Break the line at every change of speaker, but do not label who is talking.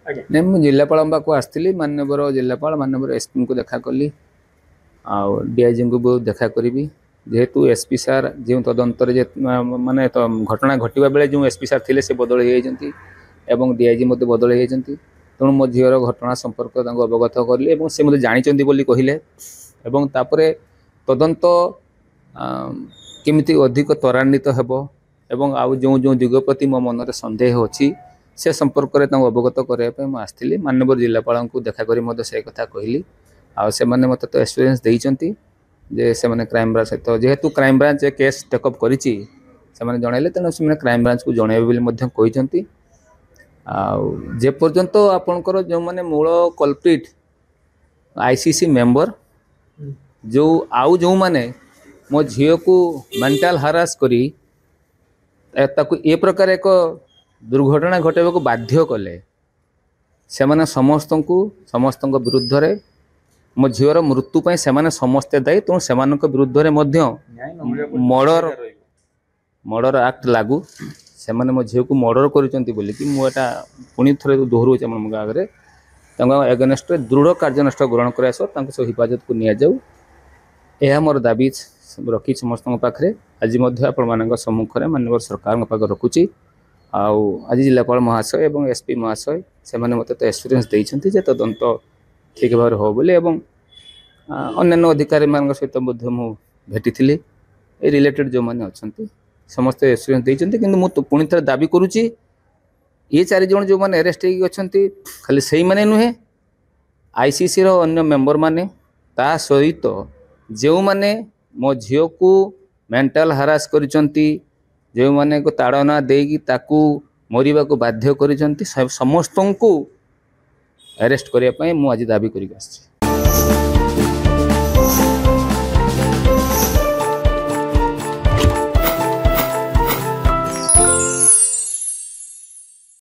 नहीं मुझे जिलापाल पाक आसती माननीय जिलापाल माननीय एसपी को देखा कली डीआईजी को भी देखा करी जेहेतु एसपी सार जो तदंतर माने तो घटना घटवा बेले जो एसपी सार थे बदल हो डीआईजी बदल हो तेणु मो झीर घटना संपर्क अवगत कली से मतलब जानते कहले तदंत केमिति अधिक त्वरान्वित हेबो एवं आउ जो जो दिग प्रति मो मन सन्देह अच्छी से संपर्क में अवगत करने आसती माननीय जिलापाल को देखा करी से कथा कहली से मैंने मत तो एक्सपीरियंस देइचंती जे से मैंने क्राइम ब्रांच सहित जेहेतु क्राइम ब्रांच केस टेकअप करिछि से मैंने जनइले तेणु से क्राइम ब्रांच को जनइबे जे पर्यंत आपणकर जो माने मूल कल्प्रिट आईसीसी मेंबर जो आउ जो माने मो झील को मेंटल हारास करी ताकू ए प्रकार एक दुर्घटना घटाइबा को बाध्य कले से माने समस्त विरुद्ध रे मो झीवर मृत्यु पाई से माने समस्ते दायी तेणु से विरुद्ध रे मर्डर एक्ट लागू से माने मो झील को मर्डर करिसंती बोली कि मुटा पुणी थे दोहराऊँ आम आगे एगेनेस्ट दृढ़ कार्यानुष्ठान ग्रहण कर सब हिफाजत को नि जाऊ यह मोर दाबी रखी समस्त पाखे आज आपण सम्मुखें माननीय सरकार पाखे रखुची आज जिलापाल महाशय एवं एसपी महाशय से मत तो एक्सपीरियंस देइछंती जे तदंत ठीक भाव हो बोली अन्य अधिकारी मान सहित मु भेटी ए रिलेटेड जो मैंने अच्छा समस्त एक्सपीरियंस देइछंती किंतु मु पुणी थे दाबी करुच्ची ये 4 जन जो मैंने अरेस्ट होती खाली से ही मैंने नुहे आईसीसी रो अन्य मेंबर माने ता सहित जो मैंने मो झील को मेंटल हारास करिसंती जो मैंने को ताड़ना देगी ताकू मरिबा को बाध्य करिसंती समस्त को अरेस्ट करने मु आज दाबी करी आछि।